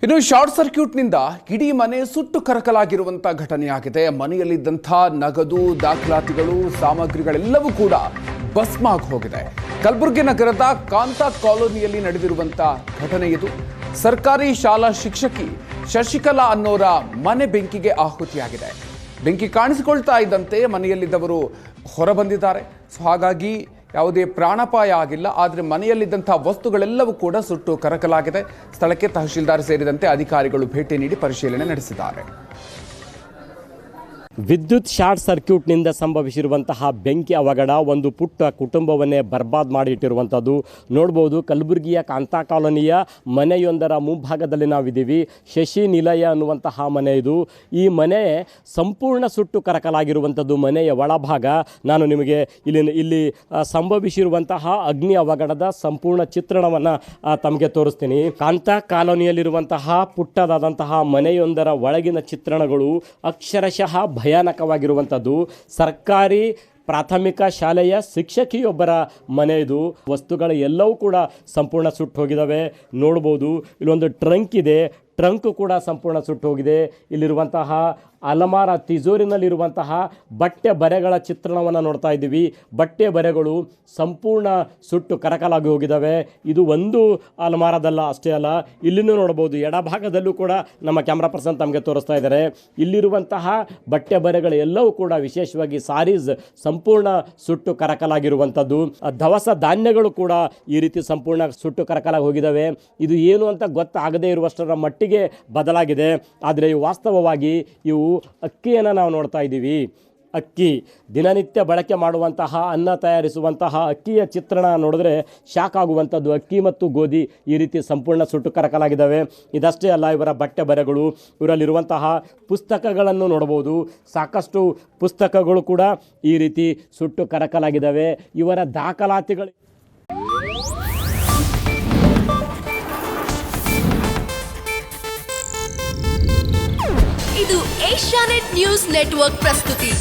ಇನ್ನು ಶಾರ್ಟ್ ಸರ್ಕ್ಯೂಟ್ನಿಂದ ಇಡೀ ಮನೆ ಸುಟ್ಟು ಕರಕಲಾಗಿರುವಂತಹ ಘಟನೆಯಾಗಿದೆ. ಮನೆಯಲ್ಲಿದ್ದಂಥ ನಗದು, ದಾಖಲಾತಿಗಳು, ಸಾಮಗ್ರಿಗಳೆಲ್ಲವೂ ಕೂಡ ಭಸ್ಮ ಆಗಿ ಹೋಗಿದೆ. ಕಲಬುರಗಿ ನಗರದ ಕಾಂತಾ ಕಾಲೋನಿಯಲ್ಲಿ ನಡೆದಿರುವಂತಹ ಘಟನೆ ಇದು. ಸರ್ಕಾರಿ ಶಾಲಾ ಶಿಕ್ಷಕಿ ಶಶಿಕಲಾ ಅನ್ನೋರ ಮನೆ ಬೆಂಕಿಗೆ ಆಹುತಿಯಾಗಿದೆ. ಬೆಂಕಿ ಕಾಣಿಸಿಕೊಳ್ತಾ ಇದ್ದಂತೆ ಮನೆಯಲ್ಲಿದ್ದವರು ಹೊರಬಂದಿದ್ದಾರೆ. ಸೊ ಹಾಗಾಗಿ ಯಾವುದೇ ಪ್ರಾಣಾಪಾಯ ಆಗಿಲ್ಲ. ಆದರೆ ಮನೆಯಲ್ಲಿದ್ದಂಥ ವಸ್ತುಗಳೆಲ್ಲವೂ ಕೂಡ ಸುಟ್ಟು ಕರಕಲಾಗಿದೆ. ಸ್ಥಳಕ್ಕೆ ತಹಶೀಲ್ದಾರ್ ಸೇರಿದಂತೆ ಅಧಿಕಾರಿಗಳು ಭೇಟಿ ನೀಡಿ ಪರಿಶೀಲನೆ ನಡೆಸಿದ್ದಾರೆ. ವಿದ್ಯುತ್ ಶಾರ್ಟ್ ಸರ್ಕ್ಯೂಟ್ನಿಂದ ಸಂಭವಿಸಿರುವಂತಹ ಬೆಂಕಿ ಅವಘಡ ಒಂದು ಪುಟ್ಟ ಕುಟುಂಬವನ್ನೇ ಬರ್ಬಾದ್ ಮಾಡಿಟ್ಟಿರುವಂಥದ್ದು ನೋಡ್ಬೋದು. ಕಲಬುರಗಿಯ ಕಾಂತಾ ಕಾಲೋನಿಯ ಮನೆಯೊಂದರ ಮುಂಭಾಗದಲ್ಲಿ ನಾವಿದ್ದೀವಿ. ಶಶಿ ನಿಲಯ ಅನ್ನುವಂತಹ ಮನೆ ಇದು. ಈ ಮನೆ ಸಂಪೂರ್ಣ ಸುಟ್ಟು ಕರಕಲಾಗಿರುವಂಥದ್ದು ಮನೆಯ ಒಳಭಾಗ. ನಾನು ನಿಮಗೆ ಇಲ್ಲಿ ಸಂಭವಿಸಿರುವಂತಹ ಅಗ್ನಿ ಅವಘಡದ ಸಂಪೂರ್ಣ ಚಿತ್ರಣವನ್ನು ತಮಗೆ ತೋರಿಸ್ತೀನಿ. ಕಾಂತಾ ಕಾಲೋನಿಯಲ್ಲಿರುವಂತಹ ಪುಟ್ಟದಾದಂತಹ ಮನೆಯೊಂದರ ಒಳಗಿನ ಚಿತ್ರಣಗಳು ಅಕ್ಷರಶಃ ಭಯಾನಕವಾಗಿರುವಂಥದ್ದು. ಸರ್ಕಾರಿ ಪ್ರಾಥಮಿಕ ಶಾಲೆಯ ಶಿಕ್ಷಕಿಯೊಬ್ಬರ ಮನೆ ಇದು. ವಸ್ತುಗಳು ಎಲ್ಲವೂ ಕೂಡ ಸಂಪೂರ್ಣ ಸುಟ್ಟು ಹೋಗಿದ್ದಾವೆ. ನೋಡ್ಬೋದು, ಇಲ್ಲೊಂದು ಟ್ರಂಕ್ ಇದೆ, ಟ್ರಂಕ್ ಕೂಡ ಸಂಪೂರ್ಣ ಸುಟ್ಟು ಹೋಗಿದೆ. ಇಲ್ಲಿರುವಂತಹ ಅಲಮಾರ ತಿಜೋರಿನಲ್ಲಿರುವಂತಹ ಬಟ್ಟೆ ಬರೆಗಳ ಚಿತ್ರಣವನ್ನು ನೋಡ್ತಾ ಇದ್ದೀವಿ. ಬಟ್ಟೆ ಬರೆಗಳು ಸಂಪೂರ್ಣ ಸುಟ್ಟು ಕರಕಲಾಗಿ ಹೋಗಿದ್ದಾವೆ. ಇದು ಒಂದು ಅಲಮಾರದಲ್ಲ ಅಷ್ಟೇ ಅಲ್ಲ, ಇಲ್ಲಿನೂ ನೋಡ್ಬೋದು. ಎಡಭಾಗದಲ್ಲೂ ಕೂಡ ನಮ್ಮ ಕ್ಯಾಮ್ರಾ ಪರ್ಸನ್ ತಮಗೆ ತೋರಿಸ್ತಾ ಇದ್ದಾರೆ. ಇಲ್ಲಿರುವಂತಹ ಬಟ್ಟೆ ಬರೆಗಳು ಎಲ್ಲವೂ ಕೂಡ ವಿಶೇಷವಾಗಿ ಸಾರೀಸ್ ಸಂಪೂರ್ಣ ಸುಟ್ಟು ಕರಕಲಾಗಿರುವಂಥದ್ದು. ದವಸ ಧಾನ್ಯಗಳು ಕೂಡ ಈ ರೀತಿ ಸಂಪೂರ್ಣ ಸುಟ್ಟು ಕರಕಲಾಗಿ ಹೋಗಿದ್ದಾವೆ. ಇದು ಏನು ಅಂತ ಗೊತ್ತಾಗದೇ ಇರುವಷ್ಟರ ಮಟ್ಟಿಗೆ ಬದಲಾಗಿದೆ. ಆದರೆ ವಾಸ್ತವವಾಗಿ ಇವು ಅಕ್ಕಿಯನ್ನು ನಾವು ನೋಡ್ತಾ ಇದ್ದೀವಿ. ಅಕ್ಕಿ ದಿನನಿತ್ಯ ಬಳಕೆ ಮಾಡುವಂತಹ ಅನ್ನ ತಯಾರಿಸುವಂತಹ ಅಕ್ಕಿಯ ಚಿತ್ರಣ ನೋಡಿದ್ರೆ ಶಾಕ್ ಆಗುವಂಥದ್ದು. ಅಕ್ಕಿ ಮತ್ತು ಗೋಧಿ ಈ ರೀತಿ ಸಂಪೂರ್ಣ ಸುಟ್ಟು ಕರಕಲಾಗಿದ್ದಾವೆ. ಇದಷ್ಟೇ ಅಲ್ಲ, ಇವರ ಬಟ್ಟೆ ಬರೆಗಳು, ಇವರಲ್ಲಿರುವಂತಹ ಪುಸ್ತಕಗಳನ್ನು ನೋಡ್ಬೋದು. ಸಾಕಷ್ಟು ಪುಸ್ತಕಗಳು ಕೂಡ ಈ ರೀತಿ ಸುಟ್ಟು ಕರಕಲಾಗಿದ್ದಾವೆ. ಇವರ ದಾಖಲಾತಿಗಳು ಇದು ಏಷ್ಯಾನೆಟ್ ನ್ಯೂಸ್ ನೆಟ್ವರ್ಕ್ ಪ್ರಸ್ತುತಿ.